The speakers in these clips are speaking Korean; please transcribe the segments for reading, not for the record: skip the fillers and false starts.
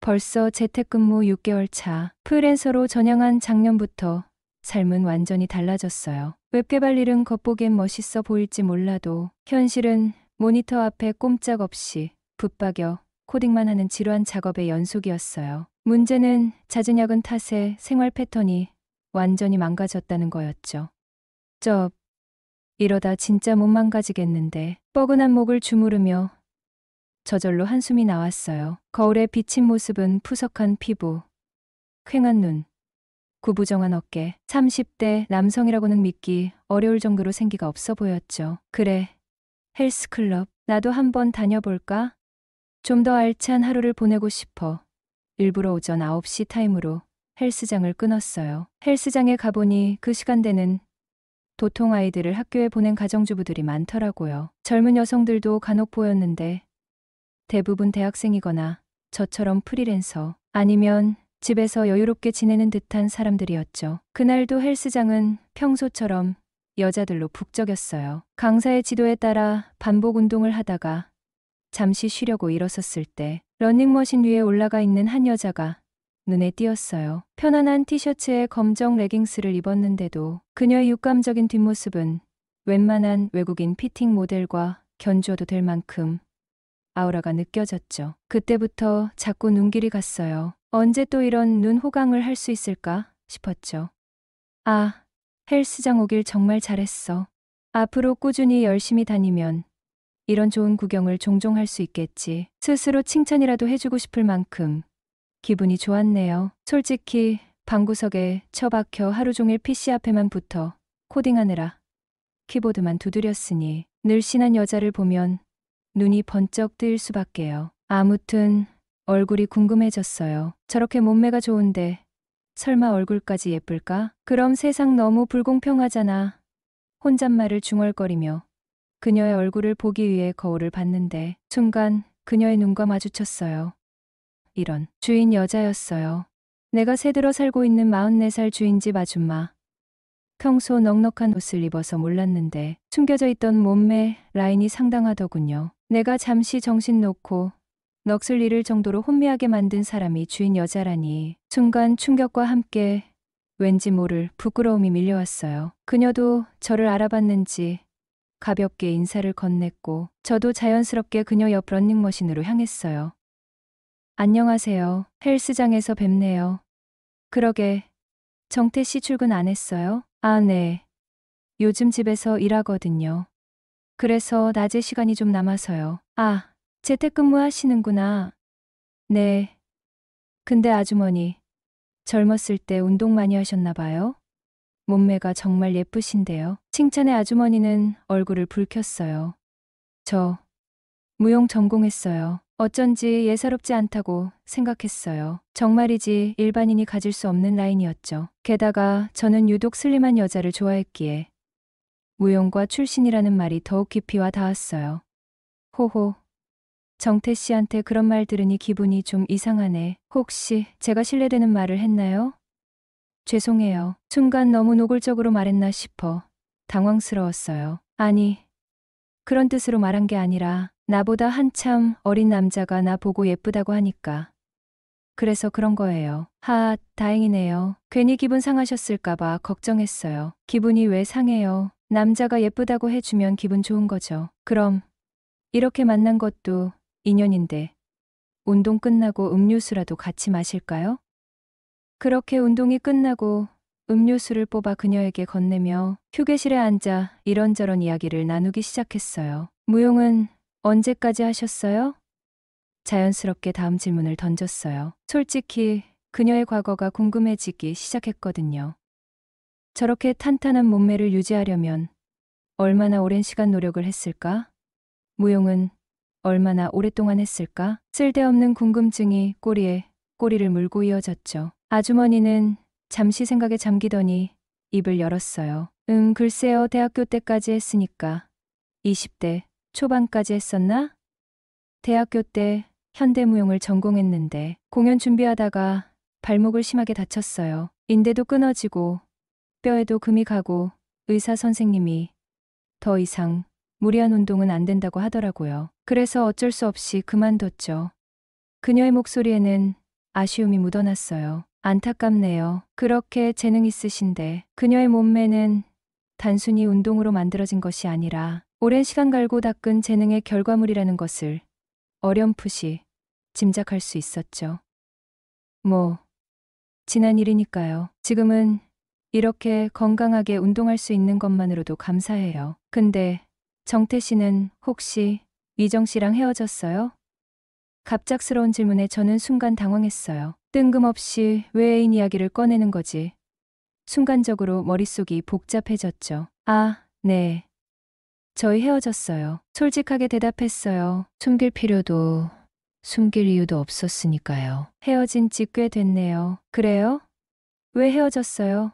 벌써 재택근무 6개월 차. 프리랜서로 전향한 작년부터 삶은 완전히 달라졌어요. 웹개발 일은 겉보기엔 멋있어 보일지 몰라도 현실은 모니터 앞에 꼼짝없이 붙박여 코딩만 하는 지루한 작업의 연속이었어요. 문제는 잦은 야근 탓에 생활 패턴이 완전히 망가졌다는 거였죠. 이러다 진짜 못 망가지겠는데. 뻐근한 목을 주무르며 저절로 한숨이 나왔어요. 거울에 비친 모습은 푸석한 피부, 퀭한 눈, 구부정한 어깨. 30대 남성이라고는 믿기 어려울 정도로 생기가 없어 보였죠. 그래, 헬스클럽 나도 한번 다녀볼까? 좀 더 알찬 하루를 보내고 싶어 일부러 오전 9시 타임으로 헬스장을 끊었어요. 헬스장에 가보니 그 시간대는 도통 아이들을 학교에 보낸 가정주부들이 많더라고요. 젊은 여성들도 간혹 보였는데 대부분 대학생이거나 저처럼 프리랜서 아니면 집에서 여유롭게 지내는 듯한 사람들이었죠. 그날도 헬스장은 평소처럼 여자들로 북적였어요. 강사의 지도에 따라 반복 운동을 하다가 잠시 쉬려고 일어섰을 때 러닝머신 위에 올라가 있는 한 여자가 눈에 띄었어요. 편안한 티셔츠에 검정 레깅스를 입었는데도 그녀의 육감적인 뒷모습은 웬만한 외국인 피팅 모델과 견주어도 될 만큼 아우라가 느껴졌죠. 그때부터 자꾸 눈길이 갔어요. 언제 또 이런 눈 호강을 할 수 있을까 싶었죠. 아, 헬스장 오길 정말 잘했어. 앞으로 꾸준히 열심히 다니면 이런 좋은 구경을 종종 할 수 있겠지. 스스로 칭찬이라도 해주고 싶을 만큼 기분이 좋았네요. 솔직히 방구석에 처박혀 하루 종일 PC 앞에만 붙어 코딩하느라 키보드만 두드렸으니 늘씬한 여자를 보면 눈이 번쩍 뜨일 수밖에요. 아무튼 얼굴이 궁금해졌어요. 저렇게 몸매가 좋은데 설마 얼굴까지 예쁠까? 그럼 세상 너무 불공평하잖아. 혼잣말을 중얼거리며 그녀의 얼굴을 보기 위해 거울을 봤는데 순간 그녀의 눈과 마주쳤어요. 이런 주인 여자였어요. 내가 새들어 살고 있는 44살 주인집 아줌마. 평소 넉넉한 옷을 입어서 몰랐는데 숨겨져 있던 몸매 라인이 상당하더군요. 내가 잠시 정신 놓고 넋을 잃을 정도로 혼미하게 만든 사람이 주인 여자라니 순간 충격과 함께 왠지 모를 부끄러움이 밀려왔어요. 그녀도 저를 알아봤는지 가볍게 인사를 건넸고 저도 자연스럽게 그녀 옆 러닝머신으로 향했어요. 안녕하세요. 헬스장에서 뵙네요. 그러게, 정태 씨 출근 안 했어요? 아, 네. 요즘 집에서 일하거든요. 그래서 낮에 시간이 좀 남아서요. 아, 재택근무 하시는구나. 네. 근데 아주머니, 젊었을 때 운동 많이 하셨나 봐요? 몸매가 정말 예쁘신데요. 칭찬에 아주머니는 얼굴을 붉혔어요. 저 무용 전공했어요. 어쩐지 예사롭지 않다고 생각했어요. 정말이지 일반인이 가질 수 없는 라인이었죠. 게다가 저는 유독 슬림한 여자를 좋아했기에 무용과 출신이라는 말이 더욱 깊이 와 닿았어요. 호호. 정태 씨한테 그런 말 들으니 기분이 좀 이상하네. 혹시 제가 실례되는 말을 했나요? 죄송해요. 순간 너무 노골적으로 말했나 싶어 당황스러웠어요. 아니, 그런 뜻으로 말한 게 아니라 나보다 한참 어린 남자가 나 보고 예쁘다고 하니까. 그래서 그런 거예요. 하, 다행이네요. 괜히 기분 상하셨을까봐 걱정했어요. 기분이 왜 상해요? 남자가 예쁘다고 해주면 기분 좋은 거죠. 그럼 이렇게 만난 것도 인연인데 운동 끝나고 음료수라도 같이 마실까요? 그렇게 운동이 끝나고 음료수를 뽑아 그녀에게 건네며 휴게실에 앉아 이런저런 이야기를 나누기 시작했어요. 무용은 언제까지 하셨어요? 자연스럽게 다음 질문을 던졌어요. 솔직히 그녀의 과거가 궁금해지기 시작했거든요. 저렇게 탄탄한 몸매를 유지하려면 얼마나 오랜 시간 노력을 했을까? 무용은 얼마나 오랫동안 했을까? 쓸데없는 궁금증이 꼬리에 꼬리를 물고 이어졌죠. 아주머니는 잠시 생각에 잠기더니 입을 열었어요. 글쎄요. 대학교 때까지 했으니까. 20대 초반까지 했었나? 대학교 때 현대무용을 전공했는데 공연 준비하다가 발목을 심하게 다쳤어요. 인대도 끊어지고 뼈에도 금이 가고 의사 선생님이 더 이상 무리한 운동은 안 된다고 하더라고요. 그래서 어쩔 수 없이 그만뒀죠. 그녀의 목소리에는 아쉬움이 묻어났어요. 안타깝네요. 그렇게 재능 있으신데 그녀의 몸매는 단순히 운동으로 만들어진 것이 아니라 오랜 시간 갈고 닦은 재능의 결과물이라는 것을 어렴풋이 짐작할 수 있었죠. 뭐, 지난 일이니까요. 지금은 이렇게 건강하게 운동할 수 있는 것만으로도 감사해요. 근데 정태 씨는 혹시 미정 씨랑 헤어졌어요? 갑작스러운 질문에 저는 순간 당황했어요. 뜬금없이 왜 애인 이야기를 꺼내는 거지? 순간적으로 머릿속이 복잡해졌죠. 아, 네. 저희 헤어졌어요. 솔직하게 대답했어요. 숨길 필요도 숨길 이유도 없었으니까요. 헤어진 지 꽤 됐네요. 그래요? 왜 헤어졌어요?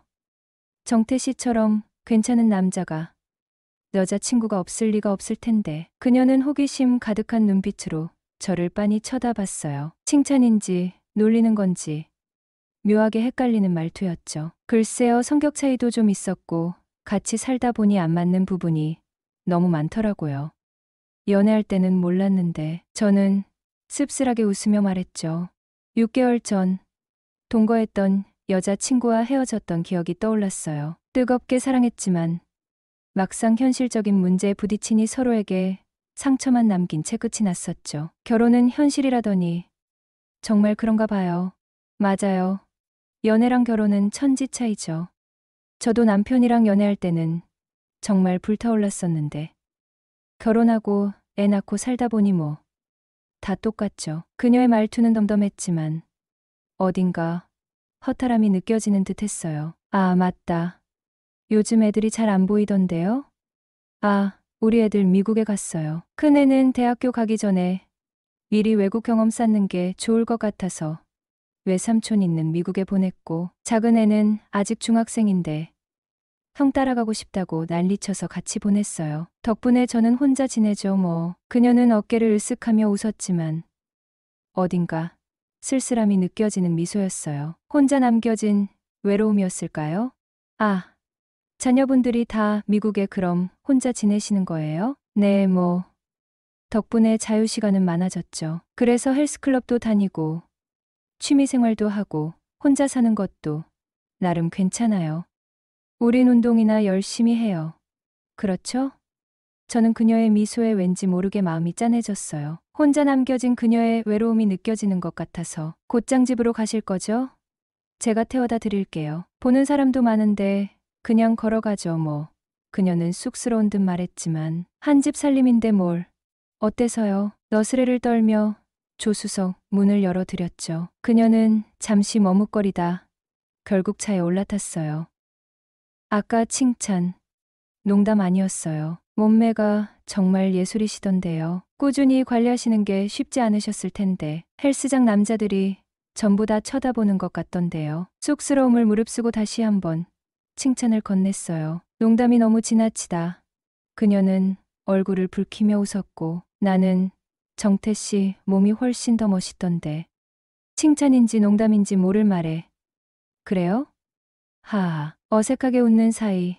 정태 씨처럼 괜찮은 남자가 여자친구가 없을 리가 없을 텐데. 그녀는 호기심 가득한 눈빛으로 저를 빤히 쳐다봤어요. 칭찬인지 놀리는 건지 묘하게 헷갈리는 말투였죠. 글쎄요, 성격 차이도 좀 있었고 같이 살다 보니 안 맞는 부분이 너무 많더라고요. 연애할 때는 몰랐는데 저는 씁쓸하게 웃으며 말했죠. 6개월 전 동거했던 여자친구와 헤어졌던 기억이 떠올랐어요. 뜨겁게 사랑했지만 막상 현실적인 문제에 부딪히니 서로에게 상처만 남긴 채 끝이 났었죠. 결혼은 현실이라더니 정말 그런가 봐요. 맞아요. 연애랑 결혼은 천지 차이죠. 저도 남편이랑 연애할 때는 정말 불타올랐었는데 결혼하고 애 낳고 살다 보니 뭐 다 똑같죠. 그녀의 말투는 덤덤했지만 어딘가 허탈함이 느껴지는 듯 했어요. 아, 맞다. 요즘 애들이 잘 안 보이던데요? 아, 우리 애들 미국에 갔어요. 큰애는 대학교 가기 전에 미리 외국 경험 쌓는 게 좋을 것 같아서 외삼촌 있는 미국에 보냈고, 작은 애는 아직 중학생인데 형 따라가고 싶다고 난리쳐서 같이 보냈어요. 덕분에 저는 혼자 지내죠 뭐. 그녀는 어깨를 으쓱하며 웃었지만 어딘가 쓸쓸함이 느껴지는 미소였어요. 혼자 남겨진 외로움이었을까요? 아, 자녀분들이 다 미국에 그럼 혼자 지내시는 거예요? 네, 뭐. 덕분에 자유시간은 많아졌죠. 그래서 헬스클럽도 다니고 취미생활도 하고 혼자 사는 것도 나름 괜찮아요. 우린 운동이나 열심히 해요. 그렇죠? 저는 그녀의 미소에 왠지 모르게 마음이 짠해졌어요. 혼자 남겨진 그녀의 외로움이 느껴지는 것 같아서. 곧장 집으로 가실 거죠? 제가 태워다 드릴게요. 보는 사람도 많은데 그냥 걸어가죠 뭐. 그녀는 쑥스러운 듯 말했지만 한 집 살림인데 뭘. 어때서요? 너스레를 떨며 조수석 문을 열어드렸죠. 그녀는 잠시 머뭇거리다 결국 차에 올라탔어요. 아까 칭찬, 농담 아니었어요. 몸매가 정말 예술이시던데요. 꾸준히 관리하시는 게 쉽지 않으셨을 텐데 헬스장 남자들이 전부 다 쳐다보는 것 같던데요. 쑥스러움을 무릅쓰고 다시 한번 칭찬을 건넸어요. 농담이 너무 지나치다. 그녀는 얼굴을 붉히며 웃었고 나는 정태 씨 몸이 훨씬 더 멋있던데. 칭찬인지 농담인지 모를 말에. 그래요? 하하. 어색하게 웃는 사이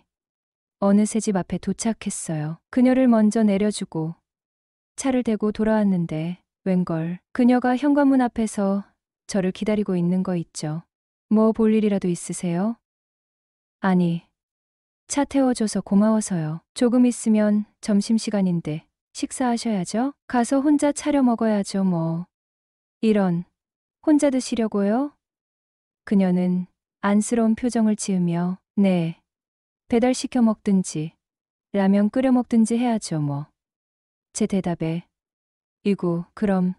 어느새 집 앞에 도착했어요. 그녀를 먼저 내려주고 차를 대고 돌아왔는데 웬걸 그녀가 현관문 앞에서 저를 기다리고 있는 거 있죠. 뭐 볼 일이라도 있으세요? 아니, 차 태워줘서 고마워서요. 조금 있으면 점심시간인데 식사하셔야죠. 가서 혼자 차려 먹어야죠 뭐. 이런, 혼자 드시려고요? 그녀는 안쓰러운 표정을 지으며 네, 배달시켜 먹든지 라면 끓여 먹든지 해야죠 뭐. 제 대답에 이구, 그럼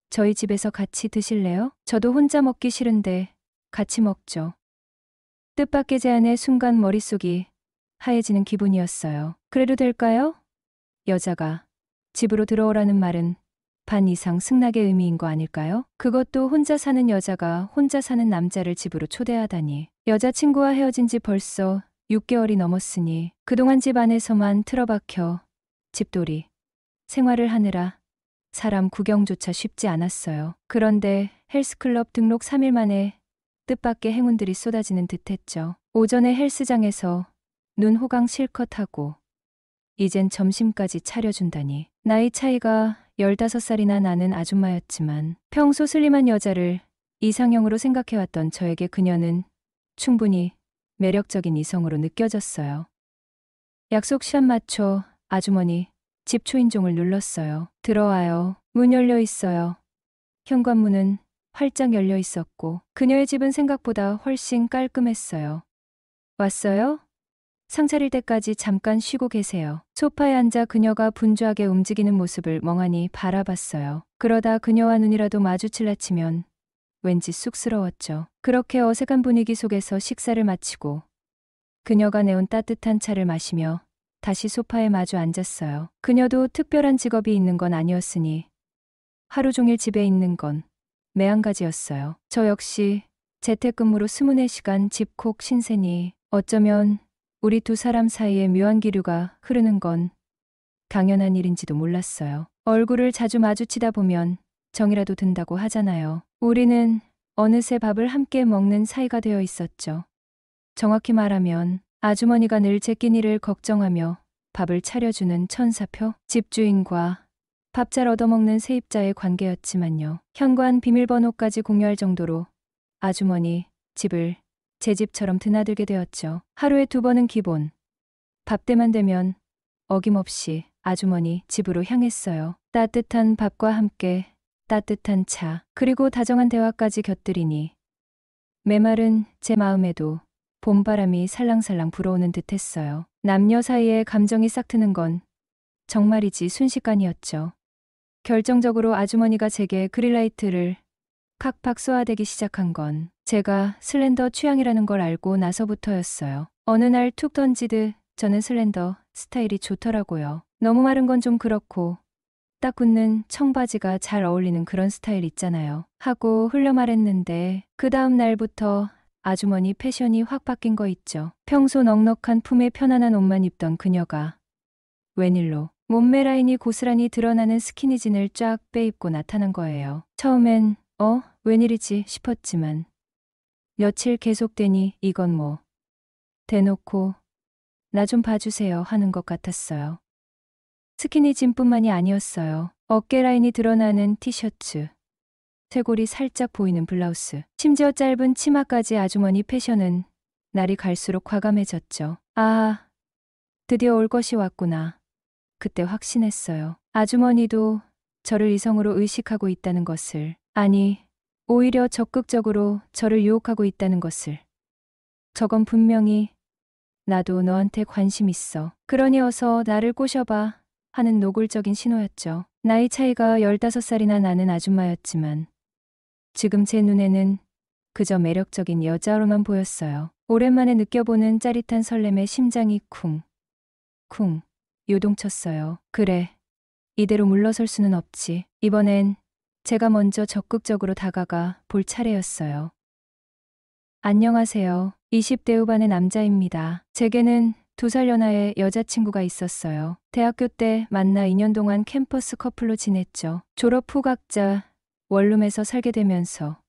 저희 집에서 같이 드실래요? 저도 혼자 먹기 싫은데 같이 먹죠. 뜻밖의 제안에 순간 머릿속이 하얘지는 기분이었어요. 그래도 될까요? 여자가 집으로 들어오라는 말은 반 이상 승낙의 의미인 거 아닐까요? 그것도 혼자 사는 여자가 혼자 사는 남자를 집으로 초대하다니. 여자친구와 헤어진 지 벌써 6개월이 넘었으니 그동안 집 안에서만 틀어박혀 집돌이 생활을 하느라 사람 구경조차 쉽지 않았어요. 그런데 헬스클럽 등록 3일 만에 뜻밖의 행운들이 쏟아지는 듯했죠. 오전에 헬스장에서 눈 호강 실컷 하고 이젠 점심까지 차려준다니. 나이 차이가 15살이나 나는 아줌마였지만 평소 슬림한 여자를 이상형으로 생각해왔던 저에게 그녀는 충분히 매력적인 이성으로 느껴졌어요. 약속 시간 맞춰 아주머니 집 초인종을 눌렀어요. 들어와요. 문 열려 있어요. 현관문은 활짝 열려 있었고 그녀의 집은 생각보다 훨씬 깔끔했어요. 왔어요? 상 차릴 때까지 잠깐 쉬고 계세요. 소파에 앉아 그녀가 분주하게 움직이는 모습을 멍하니 바라봤어요. 그러다 그녀와 눈이라도 마주칠라 치면 왠지 쑥스러웠죠. 그렇게 어색한 분위기 속에서 식사를 마치고 그녀가 내온 따뜻한 차를 마시며 다시 소파에 마주 앉았어요. 그녀도 특별한 직업이 있는 건 아니었으니 하루 종일 집에 있는 건 매한가지였어요. 저 역시 재택근무로 24시간 집콕 신세니 어쩌면 우리 두 사람 사이에 묘한 기류가 흐르는 건 당연한 일인지도 몰랐어요. 얼굴을 자주 마주치다 보면 정이라도 든다고 하잖아요. 우리는 어느새 밥을 함께 먹는 사이가 되어 있었죠. 정확히 말하면 아주머니가 늘 제 끼니를 걱정하며 밥을 차려주는 천사표, 집주인과 밥 잘 얻어먹는 세입자의 관계였지만요. 현관 비밀번호까지 공유할 정도로 아주머니 집을 제 집처럼 드나들게 되었죠. 하루에 2번은 기본. 밥 때만 되면 어김없이 아주머니 집으로 향했어요. 따뜻한 밥과 함께 따뜻한 차, 그리고 다정한 대화까지 곁들이니 메마른 제 마음에도 봄바람이 살랑살랑 불어오는 듯했어요. 남녀 사이에 감정이 싹트는 건 정말이지 순식간이었죠. 결정적으로 아주머니가 제게 그린라이트를 칵팍 쏘아대기 시작한 건 제가 슬렌더 취향이라는 걸 알고 나서부터였어요. 어느 날 툭 던지듯 저는 슬렌더 스타일이 좋더라고요. 너무 마른 건 좀 그렇고 딱 굳는 청바지가 잘 어울리는 그런 스타일 있잖아요. 하고 흘려 말했는데 그 다음 날부터 아주머니 패션이 확 바뀐 거 있죠. 평소 넉넉한 품의 편안한 옷만 입던 그녀가 웬일로 몸매 라인이 고스란히 드러나는 스키니진을 쫙 빼입고 나타난 거예요. 처음엔 웬일이지 싶었지만 며칠 계속되니 이건 뭐 대놓고 나 좀 봐주세요 하는 것 같았어요. 스키니진뿐만이 아니었어요. 어깨 라인이 드러나는 티셔츠, 쇄골이 살짝 보이는 블라우스, 심지어 짧은 치마까지 아주머니 패션은 날이 갈수록 과감해졌죠. 아, 드디어 올 것이 왔구나. 그때 확신했어요. 아주머니도 저를 이성으로 의식하고 있다는 것을, 아니, 오히려 적극적으로 저를 유혹하고 있다는 것을. 저건 분명히 나도 너한테 관심 있어. 그러니 어서 나를 꼬셔봐 하는 노골적인 신호였죠. 나이 차이가 15살이나 나는 아줌마였지만 지금 제 눈에는 그저 매력적인 여자로만 보였어요. 오랜만에 느껴보는 짜릿한 설렘에 심장이 쿵쿵 요동쳤어요. 그래, 이대로 물러설 수는 없지. 이번엔 제가 먼저 적극적으로 다가가 볼 차례였어요. 안녕하세요. 20대 후반의 남자입니다. 제게는 2살 연하의 여자친구가 있었어요. 대학교 때 만나 2년 동안 캠퍼스 커플로 지냈죠. 졸업 후 각자 원룸에서 살게 되면서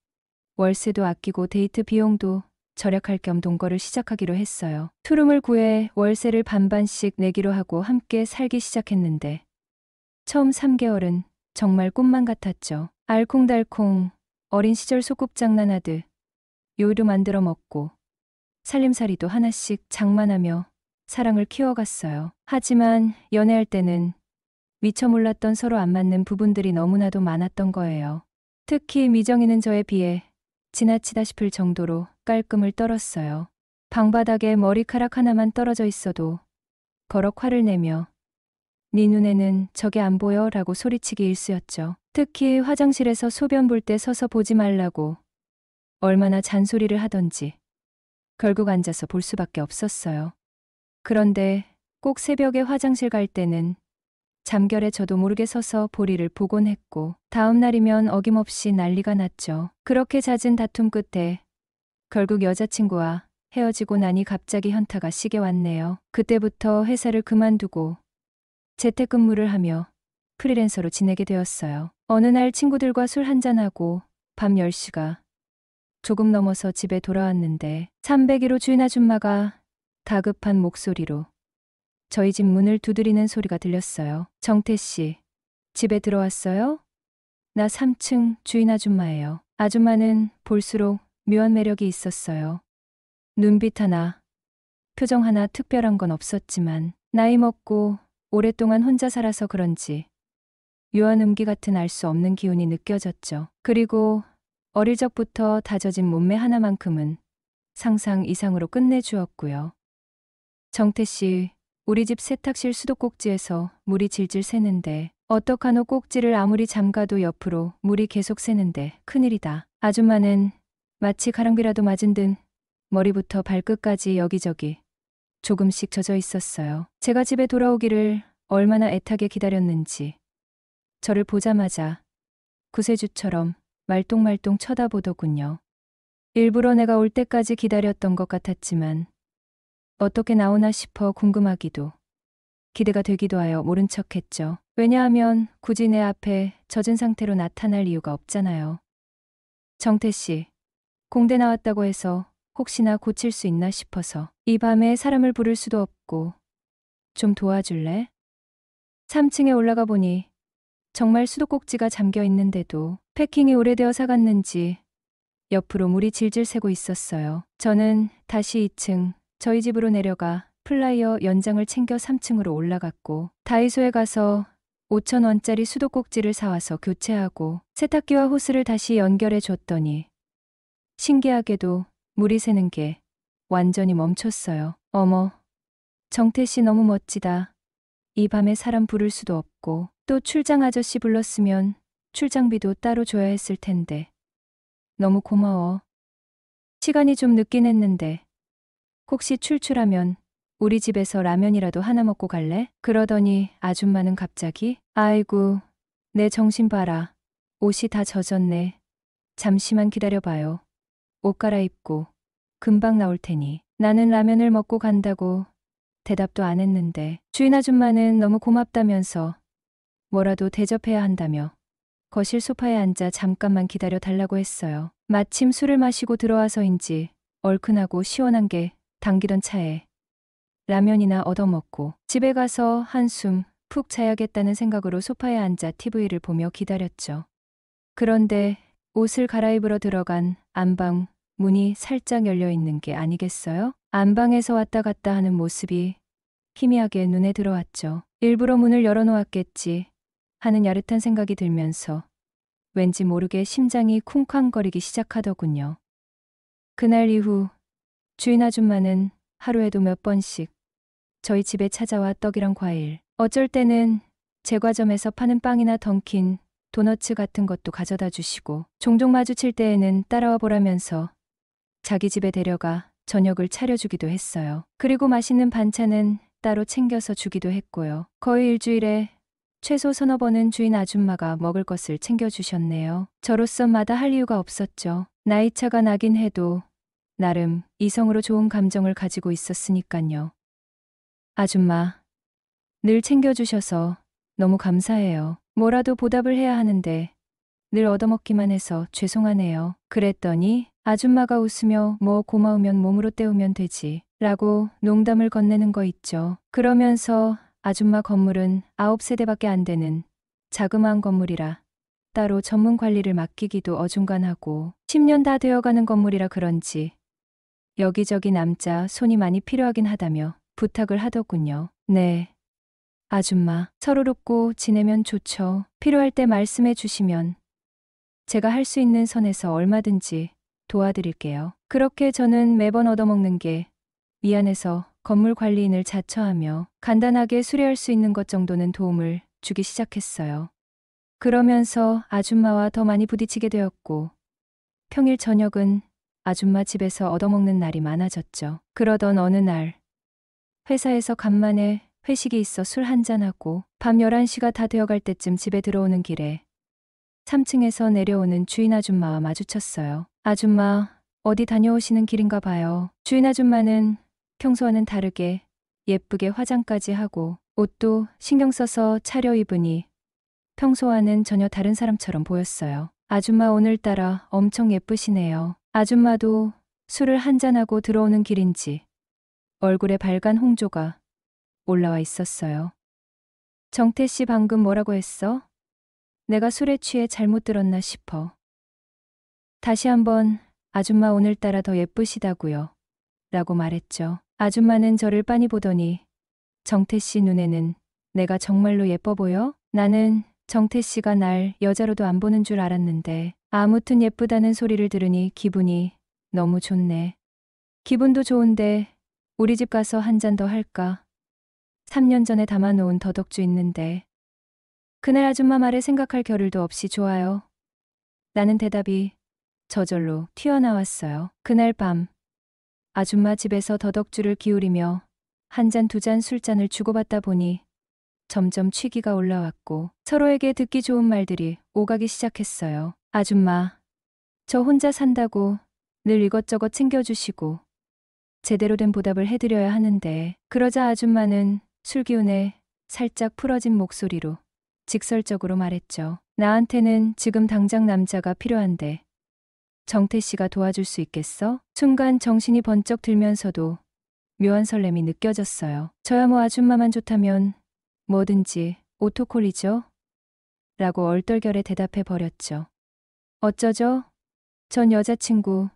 월세도 아끼고 데이트 비용도 절약할 겸 동거를 시작하기로 했어요. 투룸을 구해 월세를 반반씩 내기로 하고 함께 살기 시작했는데 처음 3개월은 정말 꿈만 같았죠. 알콩달콩 어린 시절 소꿉장난하듯 요리도 만들어 먹고 살림살이도 하나씩 장만하며 사랑을 키워갔어요. 하지만 연애할 때는 미처 몰랐던 서로 안 맞는 부분들이 너무나도 많았던 거예요. 특히 미정이는 저에 비해 지나치다 싶을 정도로 깔끔을 떨었어요. 방바닥에 머리카락 하나만 떨어져 있어도 버럭 화를 내며 네 눈에는 저게 안 보여? 라고 소리치기 일쑤였죠. 특히 화장실에서 소변 볼 때 서서 보지 말라고 얼마나 잔소리를 하던지 결국 앉아서 볼 수밖에 없었어요. 그런데 꼭 새벽에 화장실 갈 때는 잠결에 저도 모르게 서서 보리를 보곤 했고 다음 날이면 어김없이 난리가 났죠. 그렇게 잦은 다툼 끝에 결국 여자친구와 헤어지고 나니 갑자기 현타가 시게 왔네요. 그때부터 회사를 그만두고 재택근무를 하며 프리랜서로 지내게 되었어요. 어느 날 친구들과 술 한잔하고 밤 10시가 조금 넘어서 집에 돌아왔는데 301호 주인 아줌마가 다급한 목소리로 저희 집 문을 두드리는 소리가 들렸어요. 정태 씨, 집에 들어왔어요? 나 3층 주인 아줌마예요. 아줌마는 볼수록 묘한 매력이 있었어요. 눈빛 하나, 표정 하나 특별한 건 없었지만 나이 먹고 오랫동안 혼자 살아서 그런지 묘한 음기 같은 알 수 없는 기운이 느껴졌죠. 그리고 어릴 적부터 다져진 몸매 하나만큼은 상상 이상으로 끝내주었고요. 정태 씨, 우리 집 세탁실 수도꼭지에서 물이 질질 새는데 어떡하노. 꼭지를 아무리 잠가도 옆으로 물이 계속 새는데 큰일이다. 아줌마는 마치 가랑비라도 맞은 듯 머리부터 발끝까지 여기저기 조금씩 젖어 있었어요. 제가 집에 돌아오기를 얼마나 애타게 기다렸는지 저를 보자마자 구세주처럼 말똥말똥 쳐다보더군요. 일부러 내가 올 때까지 기다렸던 것 같았지만 어떻게 나오나 싶어 궁금하기도 기대가 되기도 하여 모른 척했죠. 왜냐하면 굳이 내 앞에 젖은 상태로 나타날 이유가 없잖아요. 정태 씨, 공대 나왔다고 해서 혹시나 고칠 수 있나 싶어서. 이 밤에 사람을 부를 수도 없고 좀 도와줄래? 3층에 올라가 보니 정말 수도꼭지가 잠겨 있는데도 패킹이 오래되어 사갔는지 옆으로 물이 질질 새고 있었어요. 저는 다시 2층 저희 집으로 내려가 플라이어 연장을 챙겨 3층으로 올라갔고 다이소에 가서 5,000원짜리 수도꼭지를 사와서 교체하고 세탁기와 호스를 다시 연결해 줬더니 신기하게도 물이 새는 게 완전히 멈췄어요. 어머, 정태 씨 너무 멋지다. 이 밤에 사람 부를 수도 없고 또 출장 아저씨 불렀으면 출장비도 따로 줘야 했을 텐데. 너무 고마워. 시간이 좀 늦긴 했는데 혹시 출출하면 우리 집에서 라면이라도 하나 먹고 갈래? 그러더니 아줌마는 갑자기 아이고, 내 정신 봐라. 옷이 다 젖었네. 잠시만 기다려봐요. 옷 갈아입고 금방 나올 테니. 나는 라면을 먹고 간다고 대답도 안 했는데 주인 아줌마는 너무 고맙다면서 뭐라도 대접해야 한다며 거실 소파에 앉아 잠깐만 기다려 달라고 했어요. 마침 술을 마시고 들어와서인지 얼큰하고 시원한 게 당기던 차에 라면이나 얻어먹고 집에 가서 한숨 푹 자야겠다는 생각으로 소파에 앉아 TV를 보며 기다렸죠. 그런데 옷을 갈아입으러 들어간 안방 문이 살짝 열려 있는 게 아니겠어요? 안방에서 왔다 갔다 하는 모습이 희미하게 눈에 들어왔죠. 일부러 문을 열어놓았겠지 하는 야릇한 생각이 들면서 왠지 모르게 심장이 쿵쾅거리기 시작하더군요. 그날 이후 주인 아줌마는 하루에도 몇 번씩 저희 집에 찾아와 떡이랑 과일, 어쩔 때는 제과점에서 파는 빵이나 던킨, 도너츠 같은 것도 가져다 주시고 종종 마주칠 때에는 따라와 보라면서 자기 집에 데려가 저녁을 차려주기도 했어요. 그리고 맛있는 반찬은 따로 챙겨서 주기도 했고요. 거의 일주일에 최소 서너 번은 주인 아줌마가 먹을 것을 챙겨주셨네요. 저로서 마다할 이유가 없었죠. 나이차가 나긴 해도 나름 이성으로 좋은 감정을 가지고 있었으니깐요. 아줌마, 늘 챙겨주셔서 너무 감사해요. 뭐라도 보답을 해야 하는데 늘 얻어먹기만 해서 죄송하네요. 그랬더니 아줌마가 웃으며 뭐 고마우면 몸으로 때우면 되지 라고 농담을 건네는 거 있죠. 그러면서 아줌마 건물은 9세대밖에 안 되는 자그마한 건물이라 따로 전문 관리를 맡기기도 어중간하고 10년 다 되어가는 건물이라 그런지 여기저기 남자 손이 많이 필요하긴 하다며 부탁을 하더군요. 네, 아줌마, 서로롭고 지내면 좋죠. 필요할 때 말씀해 주시면 제가 할 수 있는 선에서 얼마든지 도와드릴게요. 그렇게 저는 매번 얻어먹는 게 미안해서 건물 관리인을 자처하며 간단하게 수리할 수 있는 것 정도는 도움을 주기 시작했어요. 그러면서 아줌마와 더 많이 부딪히게 되었고 평일 저녁은 아줌마 집에서 얻어먹는 날이 많아졌죠. 그러던 어느 날 회사에서 간만에 회식이 있어 술 한잔하고 밤 11시가 다 되어갈 때쯤 집에 들어오는 길에 3층에서 내려오는 주인 아줌마와 마주쳤어요. 아줌마, 어디 다녀오시는 길인가 봐요. 주인 아줌마는 평소와는 다르게 예쁘게 화장까지 하고 옷도 신경 써서 차려입으니 평소와는 전혀 다른 사람처럼 보였어요. 아줌마 오늘따라 엄청 예쁘시네요. 아줌마도 술을 한잔하고 들어오는 길인지 얼굴에 발간 홍조가 올라와 있었어요. 정태 씨 방금 뭐라고 했어? 내가 술에 취해 잘못 들었나 싶어. 다시 한번 아줌마 오늘따라 더 예쁘시다고요. 라고 말했죠. 아줌마는 저를 빤히 보더니 정태 씨 눈에는 내가 정말로 예뻐 보여? 나는 정태 씨가 날 여자로도 안 보는 줄 알았는데 아무튼 예쁘다는 소리를 들으니 기분이 너무 좋네. 기분도 좋은데 우리 집 가서 한 잔 더 할까? 3년 전에 담아놓은 더덕주 있는데. 그날 아줌마 말에 생각할 겨를도 없이 좋아요. 라는 대답이 저절로 튀어나왔어요. 그날 밤 아줌마 집에서 더덕주를 기울이며 한 잔 두 잔 술잔을 주고받다 보니 점점 취기가 올라왔고 서로에게 듣기 좋은 말들이 오가기 시작했어요. 아줌마, 저 혼자 산다고 늘 이것저것 챙겨주시고 제대로 된 보답을 해드려야 하는데. 그러자 아줌마는 술기운에 살짝 풀어진 목소리로 직설적으로 말했죠. 나한테는 지금 당장 남자가 필요한데 정태 씨가 도와줄 수 있겠어? 순간 정신이 번쩍 들면서도 묘한 설렘이 느껴졌어요. 저야 뭐 아줌마만 좋다면 뭐든지 오토콜이죠? 라고 얼떨결에 대답해 버렸죠. 어쩌죠? 전 여자친구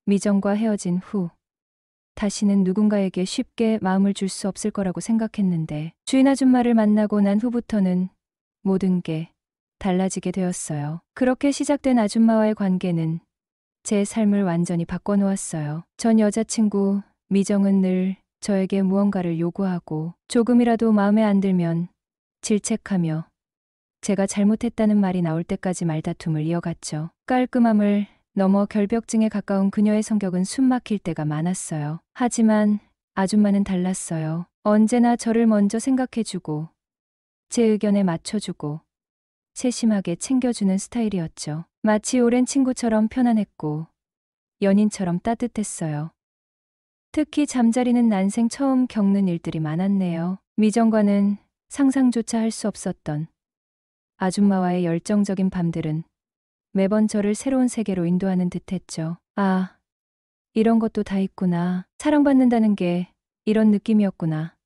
미정과 헤어진 후 다시는 누군가에게 쉽게 마음을 줄 수 없을 거라고 생각했는데 주인 아줌마를 만나고 난 후부터는 모든 게 달라지게 되었어요. 그렇게 시작된 아줌마와의 관계는 제 삶을 완전히 바꿔놓았어요. 전 여자친구 미정은 늘 저에게 무언가를 요구하고 조금이라도 마음에 안 들면 질책하며 제가 잘못했다는 말이 나올 때까지 말다툼을 이어갔죠. 깔끔함을 넘어 결벽증에 가까운 그녀의 성격은 숨막힐 때가 많았어요. 하지만 아줌마는 달랐어요. 언제나 저를 먼저 생각해주고 제 의견에 맞춰주고 세심하게 챙겨주는 스타일이었죠. 마치 오랜 친구처럼 편안했고 연인처럼 따뜻했어요. 특히 잠자리는 난생 처음 겪는 일들이 많았네요. 미정과는 상상조차 할 수 없었던 아줌마와의 열정적인 밤들은 매번 저를 새로운 세계로 인도하는 듯했죠. 아, 이런 것도 다 있구나. 사랑받는다는 게 이런 느낌이었구나.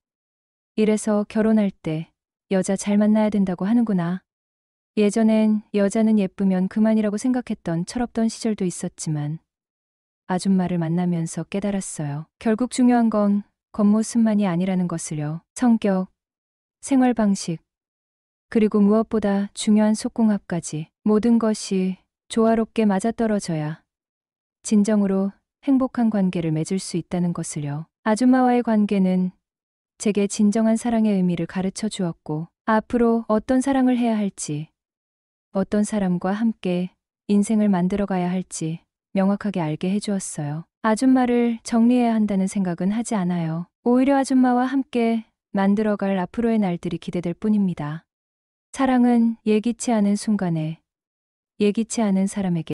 이래서 결혼할 때 여자 잘 만나야 된다고 하는구나. 예전엔 여자는 예쁘면 그만이라고 생각했던 철없던 시절도 있었지만 아줌마를 만나면서 깨달았어요. 결국 중요한 건 겉모습만이 아니라는 것을요. 성격, 생활 방식, 그리고 무엇보다 중요한 속궁합까지 모든 것이 조화롭게 맞아떨어져야 진정으로 행복한 관계를 맺을 수 있다는 것을요. 아줌마와의 관계는 제게 진정한 사랑의 의미를 가르쳐 주었고 앞으로 어떤 사랑을 해야 할지, 어떤 사람과 함께 인생을 만들어가야 할지 명확하게 알게 해주었어요. 아줌마를 정리해야 한다는 생각은 하지 않아요. 오히려 아줌마와 함께 만들어갈 앞으로의 날들이 기대될 뿐입니다. 사랑은 예기치 않은 순간에 예기치 않은 사람에게